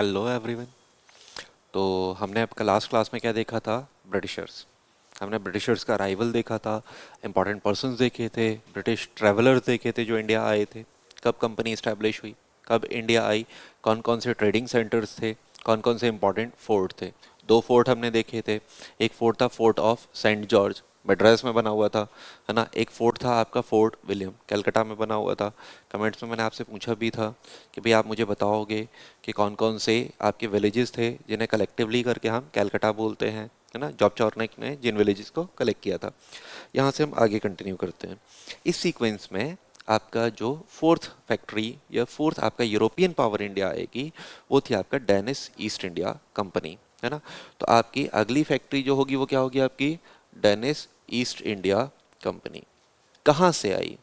Hello everyone. तो हमने आपका लास्ट क्लास में क्या देखा था? ब्रिटिशर्स। हमने ब्रिटिशर्स का अराइवल देखा था, इंपॉर्टेंट पर्सन्स देखे थे, ब्रिटिश ट्रैवलर्स देखे थे जो इंडिया आए थे, कब कंपनी इस्टेब्लिश हुई, कब इंडिया आई, कौन कौन से ट्रेडिंग सेंटर्स थे, कौन कौन से इंपॉर्टेंट फोर्ट थे। दो फोर्ट हमने देखे थे। एक फोर्ट था fort of Saint George, Madras में बना हुआ था, है ना। एक फोर्ट था आपका फोर्ट विलियम, कलकत्ता में बना हुआ था। कमेंट्स में मैंने आपसे पूछा भी था कि भाई आप मुझे बताओगे कि कौन कौन से आपके विलेजेस थे जिन्हें कलेक्टिवली करके हम कैलकटा बोलते हैं, है ना। जॉब चॉर्निक ने जिन विलेजेस को कलेक्ट किया था। यहाँ से हम आगे कंटिन्यू करते हैं। इस सीक्वेंस में आपका जो फोर्थ फैक्ट्री या फोर्थ आपका यूरोपियन पावर इंडिया आएगी, वो थी आपका डेनिस ईस्ट इंडिया कंपनी, है ना। तो आपकी अगली फैक्ट्री जो होगी वो क्या होगी? आपकी डेनिस ईस्ट इंडिया कंपनी। कहाँ से आई?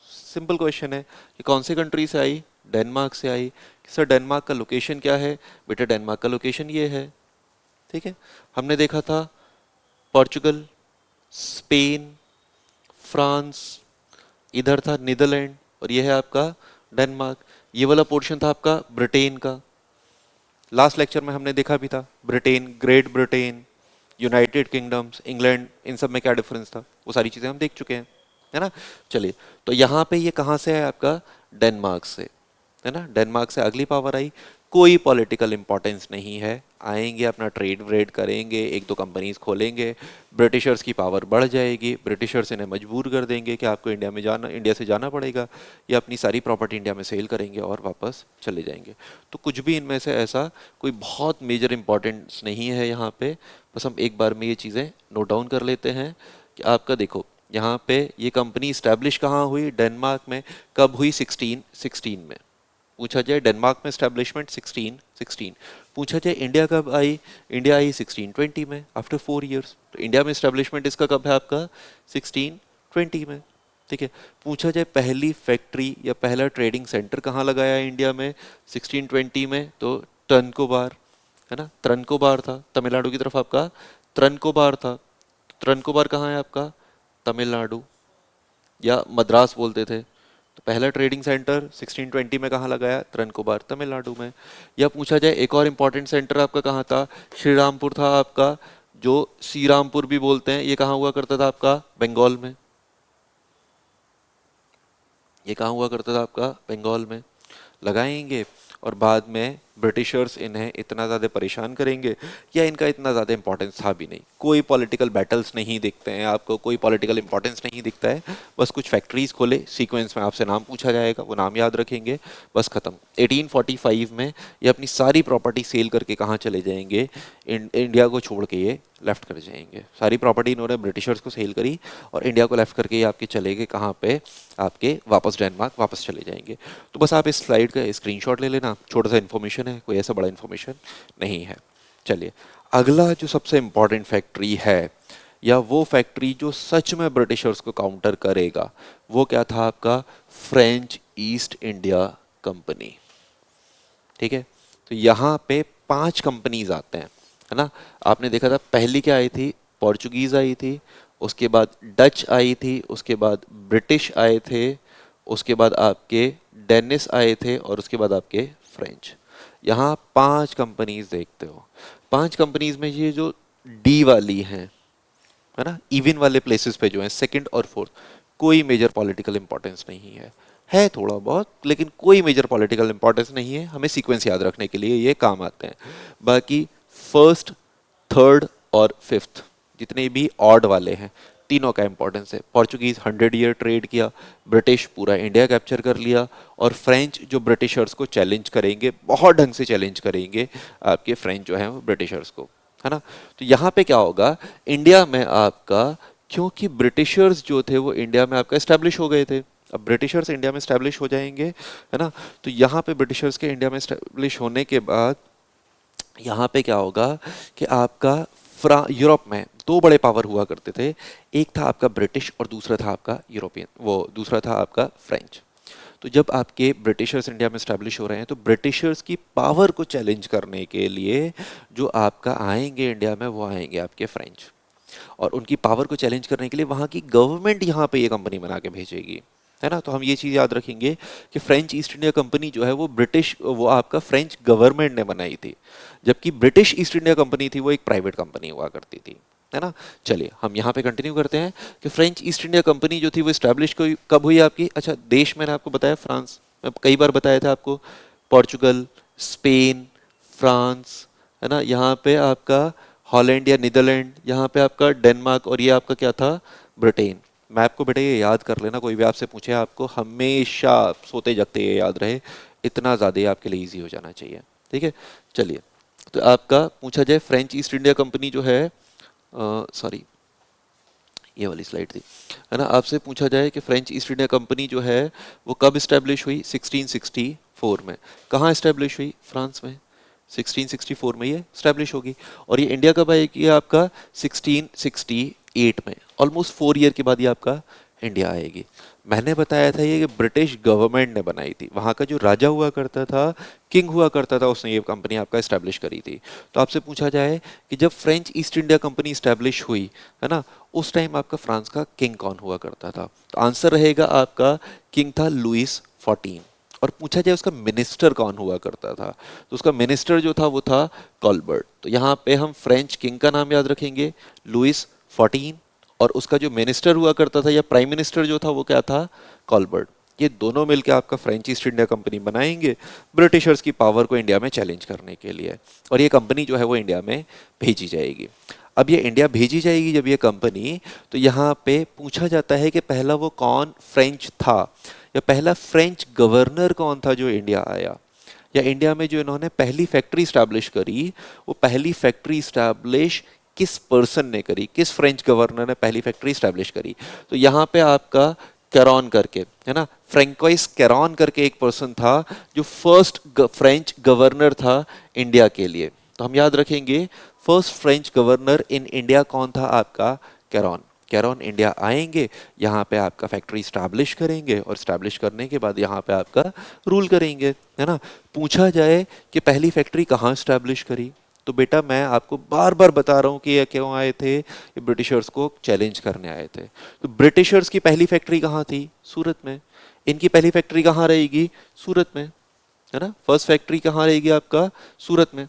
सिंपल क्वेश्चन है कि कौन सी कंट्री से आई? डेनमार्क से आई। सर डेनमार्क का लोकेशन क्या है? बेटा डेनमार्क का लोकेशन ये है। ठीक है। हमने देखा था पोर्चुगल, स्पेन, फ्रांस, इधर था नीदरलैंड, और ये है आपका डेनमार्क। ये वाला पोर्शन था आपका ब्रिटेन का। लास्ट लेक्चर में हमने देखा भी था Britain, great Britain, united kingdoms, England, इन सब में क्या डिफरेंस था, वो सारी चीज़ें हम देख चुके हैं, है ना। चलिए, तो यहाँ पे ये कहाँ से है आपका? डेनमार्क से, है ना। डेनमार्क से अगली पावर आई। कोई पॉलिटिकल इंपॉर्टेंस नहीं है, आएंगे अपना ट्रेड व्रेड करेंगे, एक दो कंपनीज खोलेंगे, ब्रिटिशर्स की पावर बढ़ जाएगी, ब्रिटिशर्स इन्हें मजबूर कर देंगे कि आपको इंडिया में जाना, इंडिया से जाना पड़ेगा, या अपनी सारी प्रॉपर्टी इंडिया में सेल करेंगे और वापस चले जाएंगे। तो कुछ भी इनमें से ऐसा कोई बहुत मेजर इंपॉर्टेंस नहीं है यहाँ पे। बस हम एक बार में ये चीज़ें नोट डाउन कर लेते हैं कि आपका देखो यहाँ पे ये कंपनी इस्टेब्लिश कहाँ हुई? डेनमार्क में। कब हुई? 1616 में। पूछा जाए डेनमार्क में स्टैब्लिशमेंट 1616। पूछा जाए इंडिया कब आई? इंडिया आई 1620 में, आफ्टर 4 इयर्स। तो इंडिया में स्टैब्लिशमेंट इसका कब है आपका? 1620 में। ठीक है। पूछा जाए पहली फैक्ट्री या पहला ट्रेडिंग सेंटर कहाँ लगाया है इंडिया में 1620 में? तो ट्रनकोबार, है ना। ट्रनकोबार था तमिलनाडु की तरफ आपका, ट्रनकोबार था। ट्रनकोबार कहाँ है आपका? तमिलनाडु, या मद्रास बोलते थे। तो पहला ट्रेडिंग सेंटर 1620 में कहाँ लगाया? ट्रनकोबार, तमिलनाडु में। या पूछा जाए एक और इम्पोर्टेंट सेंटर आपका कहाँ था? श्री रामपुर था आपका, जो श्री रामपुर भी बोलते हैं। ये कहाँ हुआ करता था आपका? बंगाल में। ये कहाँ हुआ करता था आपका? बंगाल में। लगाएंगे, और बाद में ब्रिटिशर्स इन्हें इतना ज़्यादा परेशान करेंगे, या इनका इतना ज़्यादा इंपॉर्टेंस था भी नहीं। कोई पॉलिटिकल बैटल्स नहीं दिखते हैं आपको, कोई पॉलिटिकल इंपॉर्टेंस नहीं दिखता है। बस कुछ फैक्ट्रीज खोले, सीक्वेंस में आपसे नाम पूछा जाएगा, वो नाम याद रखेंगे, बस खत्म। 1845 में ये अपनी सारी प्रॉपर्टी सेल करके कहाँ चले जाएंगे? इंडिया को छोड़ के ये लेफ्ट कर जाएंगे। सारी प्रॉपर्टी इन्होंने ब्रिटिशर्स को सेल करी, और इंडिया को लेफ्ट करके ये आपके चले गए कहाँ पे? आपके वापस डेनमार्क वापस चले जाएंगे। तो बस आप इस स्लाइड का स्क्रीनशॉट ले लेना, छोटा सा इन्फॉर्मेशन है, कोई ऐसा बड़ा इन्फॉर्मेशन नहीं है। चलिए, अगला जो सबसे इम्पोर्टेंट फैक्ट्री है, या वो फैक्ट्री जो सच में ब्रिटिशर्स को काउंटर करेगा, वो क्या था आपका? French east India company. ठीक है। तो यहाँ पे 5 कंपनीज आते हैं, है ना। आपने देखा था पहली क्या आई थी? पोर्चुगीज आई थी, उसके बाद डच आई थी, उसके बाद ब्रिटिश आए थे, उसके बाद आपके डेनिस आए थे, और उसके बाद आपके फ्रेंच। यहाँ 5 कंपनीज देखते हो। 5 कंपनीज में ये जो डी वाली हैं, है ना, इवन वाले प्लेसेस पे जो है सेकंड और फोर्थ, कोई मेजर पॉलिटिकल इंपॉर्टेंस नहीं है थोड़ा बहुत, लेकिन कोई मेजर पॉलिटिकल इंपॉर्टेंस नहीं है। हमें सीक्वेंस याद रखने के लिए ये काम आते हैं। बाकी फर्स्ट, थर्ड और फिफ्थ जितने भी ऑड वाले हैं, तीनों का इंपॉर्टेंस है। पोर्चुगीज 100 ईयर ट्रेड किया, ब्रिटिश पूरा इंडिया कैप्चर कर लिया, और फ्रेंच जो ब्रिटिशर्स को चैलेंज करेंगे, बहुत ढंग से चैलेंज करेंगे आपके फ्रेंच जो है वो ब्रिटिशर्स को, है ना। तो यहाँ पे क्या होगा इंडिया में आपका? क्योंकि ब्रिटिशर्स जो थे वो इंडिया में आपका एस्टेब्लिश हो गए थे, अब ब्रिटिशर्स इंडिया में एस्टेब्लिश हो जाएंगे, है ना। तो यहाँ पे ब्रिटिशर्स के इंडिया में एस्टेब्लिश होने के बाद यहाँ पे क्या होगा कि आपका यूरोप में दो बड़े पावर हुआ करते थे। एक था आपका ब्रिटिश, और दूसरा था आपका यूरोपियन, वो दूसरा था आपका फ्रेंच। तो जब आपके ब्रिटिशर्स इंडिया में स्टैब्लिश हो रहे हैं, तो ब्रिटिशर्स की पावर को चैलेंज करने के लिए जो आपका आएंगे इंडिया में, वो आएंगे आपके फ्रेंच। और उनकी पावर को चैलेंज करने के लिए वहाँ की गवर्नमेंट यहाँ पे ये कंपनी बना के भेजेगी, है ना। तो हम ये चीज़ याद रखेंगे कि फ्रेंच ईस्ट इंडिया कंपनी जो है वो ब्रिटिश, वो आपका फ्रेंच गवर्नमेंट ने बनाई थी, जबकि ब्रिटिश ईस्ट इंडिया कंपनी थी वो एक प्राइवेट कंपनी हुआ करती थी, है ना। चलिए हम यहाँ पे कंटिन्यू करते हैं कि फ्रेंच ईस्ट इंडिया कंपनी जो थी वो स्टैब्लिश कब हुई आपकी। अच्छा, देश मैंने आपको बताया फ्रांस, मैं कई बार बताया था आपको, पोर्चुगल, स्पेन, फ्रांस, है ना। यहाँ पे आपका हॉलैंड या नीदरलैंड, यहाँ पे आपका डेनमार्क, और ये आपका क्या था, ब्रिटेन। मैप को बेटा ये याद कर लेना, कोई भी आपसे पूछे आपको हमेशा सोते जगते ये याद रहे, इतना ज़्यादा ये आपके लिए ईजी हो जाना चाहिए, ठीक है। चलिए, तो आपका पूछा जाए फ्रेंच ईस्ट इंडिया कंपनी जो है, सॉरी ये वाली स्लाइड थी, है ना। आपसे पूछा जाए कि फ्रेंच ईस्ट इंडिया कंपनी जो है वो कब इस्टेब्लिश हुई, 1664 में। कहाँ इस्टेब्लिश हुई, फ्रांस में, 1664 में ये इस्टेब्लिश होगी। और ये इंडिया कब आएगी आपका, 1668 में, ऑलमोस्ट 4 ईयर के बाद ये आपका इंडिया आएगी। मैंने बताया था ये कि ब्रिटिश गवर्नमेंट ने बनाई थी, वहाँ का जो राजा हुआ करता था, किंग हुआ करता था, उसने ये कंपनी आपका इस्टेब्लिश करी थी। तो आपसे पूछा जाए कि जब French east India company establish हुई, है ना, उस टाइम आपका फ्रांस का किंग कौन हुआ करता था। तो आंसर रहेगा आपका किंग था लुइस 14। और पूछा जाए उसका मिनिस्टर कौन हुआ करता था, तो उसका मिनिस्टर जो था वो था कॉलबर्ट। तो यहाँ पे हम फ्रेंच किंग का नाम याद रखेंगे, लुइस 14, और उसका जो मिनिस्टर हुआ करता था या प्राइम मिनिस्टर जो था वो क्या था, कॉलबर्ट। ये दोनों मिलकर आपका फ्रेंच ईस्ट इंडिया कंपनी बनाएंगे ब्रिटिशर्स की पावर को इंडिया में चैलेंज करने के लिए, और ये कंपनी जो है वो इंडिया में भेजी जाएगी। अब ये इंडिया भेजी जाएगी जब ये कंपनी, तो यहाँ पे पूछा जाता है कि पहला वो कौन फ्रेंच था, या पहला फ्रेंच गवर्नर कौन था जो इंडिया आया, या इंडिया में जो इन्होंने पहली फैक्ट्री स्टैब्लिश करी, वो पहली फैक्ट्री स्टैब्लिश किस पर्सन ने करी, किस फ्रेंच गवर्नर ने पहली फैक्ट्री स्टैब्लिश करी। तो यहाँ पे आपका कैरॉन करके, है ना, फ्रेंकोइस कैरॉन करके एक पर्सन था जो फर्स्ट फ्रेंच गवर्नर था इंडिया के लिए। तो हम याद रखेंगे first French governor in India कौन था, आपका कैरॉन। कैरॉन इंडिया आएंगे, यहाँ पे आपका फैक्ट्री स्टैब्लिश करेंगे, और स्टैब्लिश करने के बाद यहाँ पे आपका रूल करेंगे, है ना। पूछा जाए कि पहली फैक्ट्री कहाँ स्टैब्लिश करी, तो बेटा मैं आपको बार बार बता रहा हूँ कि ये क्यों आए थे, ये ब्रिटिशर्स को चैलेंज करने आए थे। तो ब्रिटिशर्स की पहली फैक्ट्री कहाँ थी, सूरत में। इनकी पहली फैक्ट्री कहाँ रहेगी, सूरत में, है ना। फर्स्ट फैक्ट्री कहाँ रहेगी आपका, सूरत में।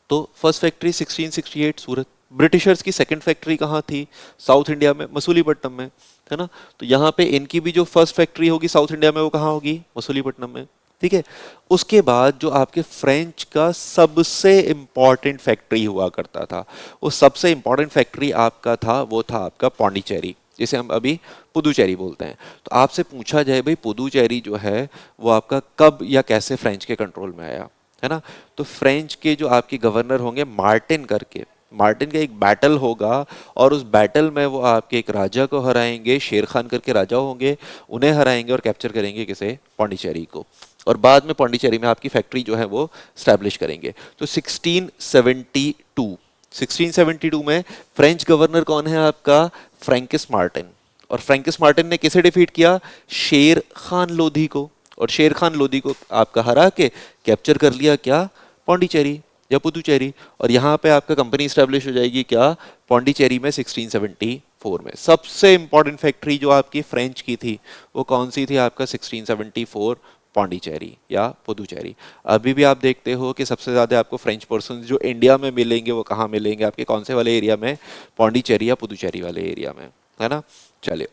तो फर्स्ट फैक्ट्री 1668 सूरत। ब्रिटिशर्स की सेकंड फैक्ट्री कहाँ थी, साउथ इंडिया में, मसूलीपट्टनम में, है ना। तो यहाँ पे इनकी भी जो फर्स्ट फैक्ट्री होगी साउथ इंडिया में वो कहाँ होगी, मसूलीपट्टनम में, ठीक है। उसके बाद जो आपके फ्रेंच का सबसे इंपॉर्टेंट फैक्ट्री हुआ करता था, वो सबसे इंपॉर्टेंट फैक्ट्री आपका था, वो था आपका पौंडीचेरी, जिसे हम अभी पुदुचेरी बोलते हैं। तो आपसे पूछा जाए भाई पुदुचेरी जो है वो आपका कब या कैसे फ्रेंच के कंट्रोल में आया, है ना। तो फ्रेंच के जो आपके गवर्नर होंगे मार्टिन करके, मार्टिन का एक बैटल होगा, और उस बैटल में वो आपके एक राजा को हराएंगे, शेर खान करके राजा होंगे, उन्हें हराएंगे और कैप्चर करेंगे किसे, पौंडीचेरी को। और बाद में पौंडीचेरी में आपकी फैक्ट्री जो है वो स्टैब्लिश करेंगे। तो 1672 में फ्रेंच गवर्नर कौन है आपका, फ्रैंकिस मार्टिन। और फ्रैंकिस मार्टिन ने किसे डिफीट किया, शेर खान लोधी को। और शेर खान लोधी को आपका हरा के कैप्चर कर लिया क्या, पौंडीचेरी या पुदुचेरी। और यहाँ पे आपका कंपनी स्टैब्लिश हो जाएगी क्या, पौंडीचेरी में 1674 में। सबसे इंपॉर्टेंट फैक्ट्री जो आपकी फ्रेंच की थी वो कौन सी थी, आपका 1674 पौंडीचेरी या पुदुचेरी। अभी भी आप देखते हो कि सबसे ज्यादा आपको फ्रेंच पर्सन जो इंडिया में मिलेंगे वो कहाँ मिलेंगे, आपके कौन से वाले एरिया में, पौंडीचेरी या पुदुचेरी वाले एरिया में, है ना। चलिए,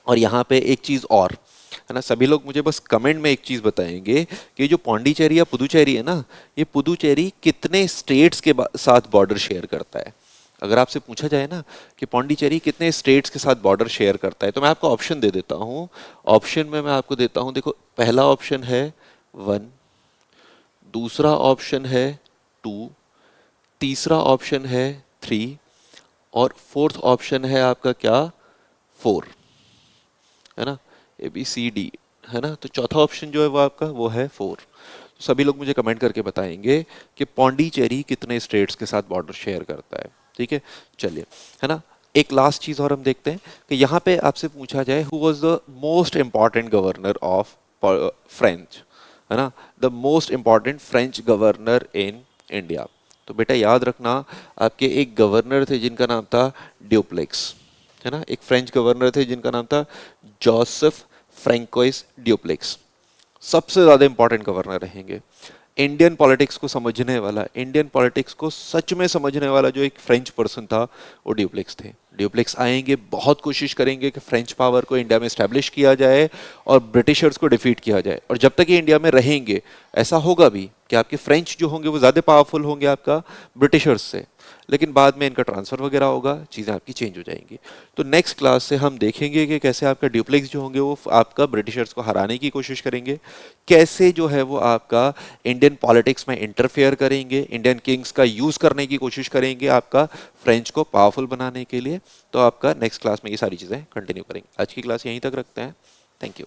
और यहाँ पे एक चीज और, है ना, सभी लोग मुझे बस कमेंट में एक चीज बताएंगे कि जो पौंडीचेरी या पुदुचेरी है ना, ये पुदुचेरी कितने स्टेट्स के साथ बॉर्डर शेयर करता है। अगर आपसे पूछा जाए ना कि पौंडीचेरी कितने स्टेट्स के साथ बॉर्डर शेयर करता है, तो मैं आपको ऑप्शन दे देता हूँ। ऑप्शन में मैं आपको देता हूँ, देखो पहला ऑप्शन है 1, दूसरा ऑप्शन है 2, तीसरा ऑप्शन है 3, और फोर्थ ऑप्शन है आपका क्या, 4, है ना, ABCD, है ना। तो चौथा ऑप्शन जो है वो आपका वो है 4। तो सभी लोग मुझे कमेंट करके बताएंगे कि पौंडीचेरी कितने स्टेट्स के साथ बॉर्डर शेयर करता है, ठीक है। चलिए, है ना, एक लास्ट चीज और हम देखते हैं कि यहाँ पे आपसे पूछा जाए who was the most important governor of French, है ना, the most important French governor in India. तो बेटा याद रखना, आपके एक गवर्नर थे जिनका नाम था ड्यूप्लेक्स, है ना, एक फ्रेंच गवर्नर थे जिनका नाम था जोसेफ फ्रैंकोइस ड्यूप्लेक्स, सबसे ज़्यादा इंपॉर्टेंट गवर्नर रहेंगे। इंडियन पॉलिटिक्स को समझने वाला, इंडियन पॉलिटिक्स को सच में समझने वाला जो एक फ्रेंच पर्सन था वो ड्यूप्लेक्स थे। ड्यूप्लेक्स आएंगे, बहुत कोशिश करेंगे कि फ्रेंच पावर को इंडिया में स्टैब्लिश किया जाए और ब्रिटिशर्स को डिफीट किया जाए। और जब तक ये इंडिया में रहेंगे ऐसा होगा भी कि आपके फ्रेंच जो होंगे वो ज़्यादा पावरफुल होंगे आपका ब्रिटिशर्स से, लेकिन बाद में इनका ट्रांसफ़र वगैरह होगा, चीज़ें आपकी चेंज हो जाएंगी। तो नेक्स्ट क्लास से हम देखेंगे कि कैसे आपका ड्यूप्लेक्स जो होंगे वो आपका ब्रिटिशर्स को हराने की कोशिश करेंगे, कैसे जो है वो आपका इंडियन पॉलिटिक्स में इंटरफेयर करेंगे, इंडियन किंग्स का यूज़ करने की कोशिश करेंगे आपका फ्रेंच को पावरफुल बनाने के लिए। तो आपका नेक्स्ट क्लास में ये सारी चीज़ें कंटिन्यू करेंगे। आज की क्लास यहीं तक रखते हैं। Thank you.